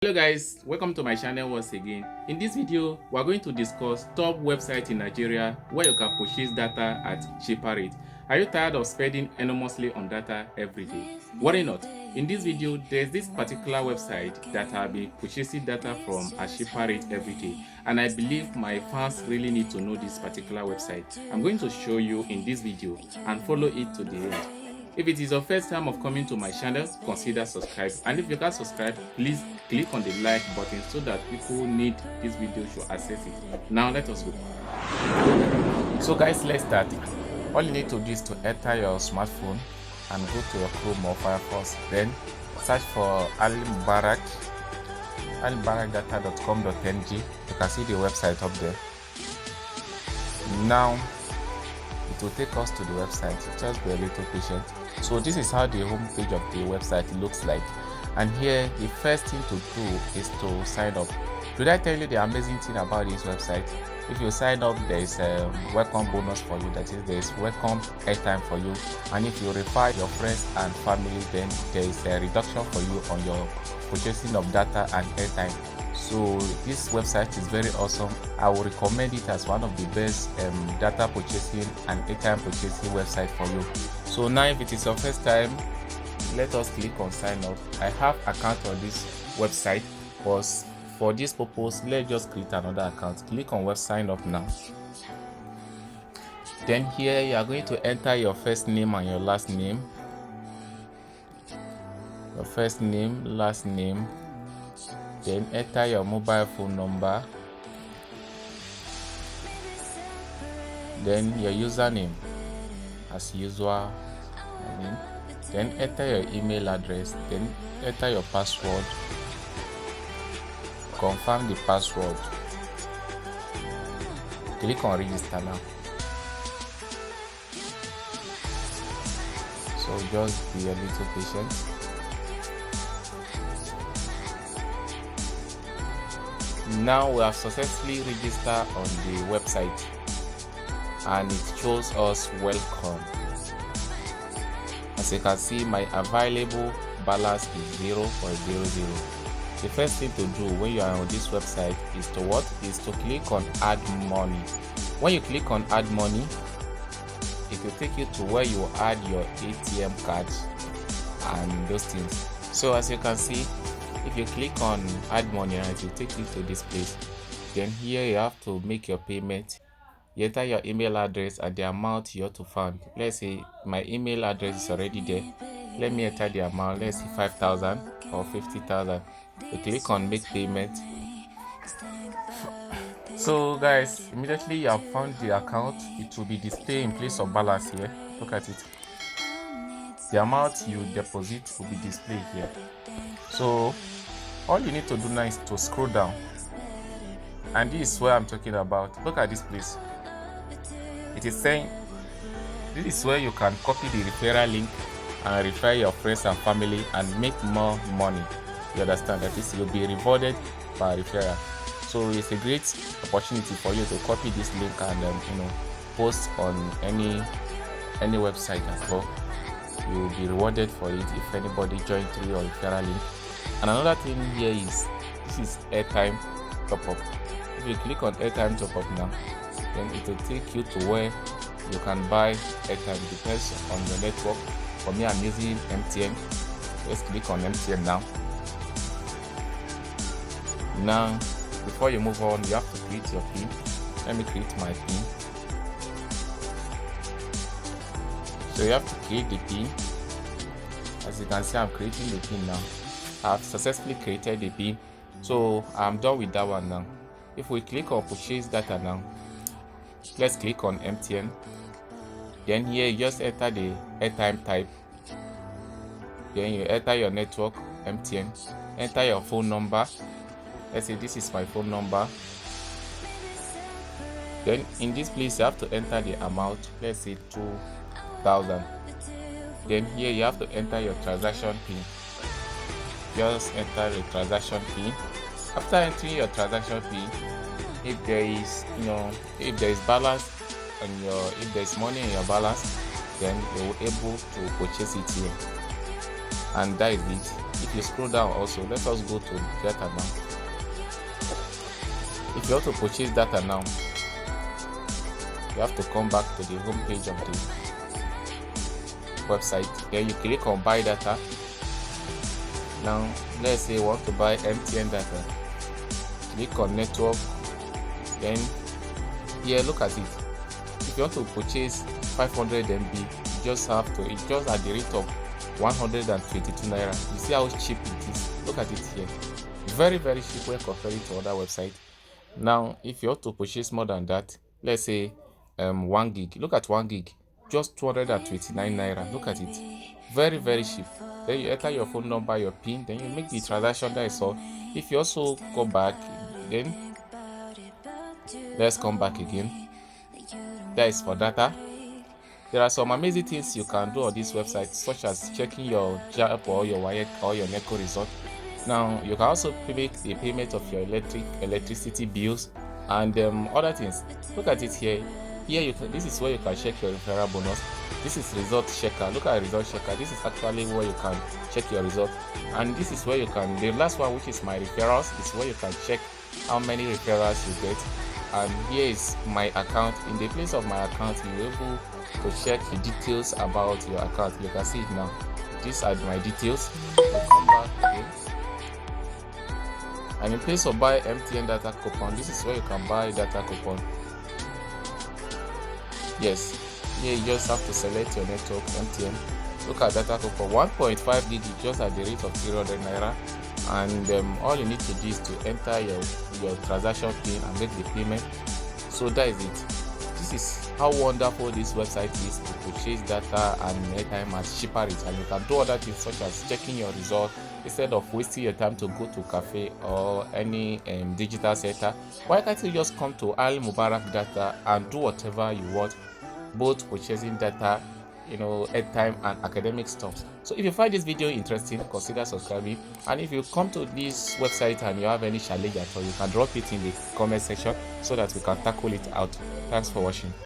Hello guys, welcome to my channel once again. In this video, we are going to discuss top websites in Nigeria where you can purchase data at cheaper rate. Are you tired of spending enormously on data every day? Worry not. In this video, there's this particular website that I'll be purchasing data from at cheaper rate every day, and I believe my fans really need to know this particular website. I'm going to show you in this video and follow it to the end. If it is your first time of coming to my channel, consider subscribe, and if you can't subscribe, please click on the like button so that people who need this video should access it. Now let us go. So guys, let's start. All you need to do is to enter your smartphone and go to your Chrome or Firefox, then search for alimubarakdata.com.ng. You can see the website up there. Now it will take us to the website. Just be a little patient. So this is how the home page of the website looks like, and here the first thing to do is to sign up. Did I tell you the amazing thing about this website? If you sign up, there is a welcome bonus for you, that is, there is welcome airtime for you, and if you refer your friends and family, then there is a reduction for you on your purchasing of data and airtime. So this website is very awesome. I will recommend it as one of the best data purchasing and airtime purchasing website for you. So now, if it is your first time, let us click on sign up. I have account on this website, but for this purpose, let's just create another account. Click on web sign up now. Then here you are going to enter your first name and your last name. Your first name, last name. Then enter your mobile phone number, then your username as usual, then enter your email address, then enter your password, confirm the password, click on register now. So just be a little patient. Now we have successfully registered on the website, and it shows us welcome. As you can see, my available balance is 0.00. The first thing to do when you are on this website is to click on add money. When you click on add money, it will take you to where you add your ATM card and those things. So as you can see, if you click on add money, it will take you to this place. Then here you have to make your payment. You enter your email address and the amount you have to fund. Let's say my email address is already there. Let me enter the amount. Let's say 5,000 or 50,000. You click on make payment. So guys, immediately you have found the account, it will be displayed in place of balance here. Look at it. The amount you deposit will be displayed here. So all you need to do now is to scroll down, and this is where I'm talking about. Look at this place. It is saying this is where you can copy the referral link and refer your friends and family and make more money. You understand? That is, you'll be rewarded by referral. So it's a great opportunity for you to copy this link and post on any website as well. You will be rewarded for it if anybody joins through your referral link. And another thing here is this is airtime top up. If you click on airtime top up now, then it will take you to where you can buy airtime. Depends on your network. For me, I'm using MTN. Let's click on MTN now. Now, before you move on, you have to create your PIN. Let me create my PIN. So you have to create the PIN. As you can see, I'm creating the PIN now. I've successfully created the PIN, so I'm done with that one now. If we click on purchase data now, let's click on MTN. Then here you just enter the airtime type. Then you enter your network, MTN. Enter your phone number. Let's say this is my phone number. Then in this place you have to enter the amount. Let's say 2,000. Then here you have to enter your transaction PIN. Just enter the transaction PIN. After entering your transaction PIN, if there is balance on if there is money in your balance, then you will able to purchase it here. And that is it. If you scroll down also, let us go to data now. If you want to purchase data now, you have to come back to the home page of the website. Then you click on buy data. Now let's say you want to buy MTN data. Click on network. Then here, look at it. If you want to purchase 500 MB, you just have to, it's just at the rate of 122 naira. You see how cheap it is. Look at it here. Very, very cheap when compared to other websites. Now, if you want to purchase more than that, let's say 1 gig. Look at 1 gig, just 229 naira. Look at it. Very, very cheap. Then you enter your phone number, your PIN, then you make the transaction that I saw. If you also go back, then let's come back again. That is for data. There are some amazing things you can do on this website, such as checking your job or your wire or your Lacore result. Now you can also make the payment of your electricity bills and other things. Look at it here. Here you can, this is where you can check your referral bonus. This is result checker. Look at result checker. This is actually where you can check your result, and this is where you can, the last one, which is my referrals, is where you can check how many referrals you get. And here is my account. In the place of my account, you're able to check the details about your account. You can see it now. These are my details. I'll come back again. And in place of buy MTN data coupon, this is where you can buy data coupon. Yes, here you just have to select your network, MTN. Look at data coupon, 1.5 gig just at the rate of 300 naira. And all you need to do is to enter your transaction PIN and make the payment. So that is it. This is how wonderful this website is to purchase data and airtime at cheaper rates, and you can do other things such as checking your result instead of wasting your time to go to cafe or any digital center. Why can't you just come to Al Mubarak Data and do whatever you want, both purchasing data, airtime and academic stuff? So if you find this video interesting, consider subscribing, and if you come to this website and you have any challenge at all, you can drop it in the comment section so that we can tackle it out. Thanks for watching.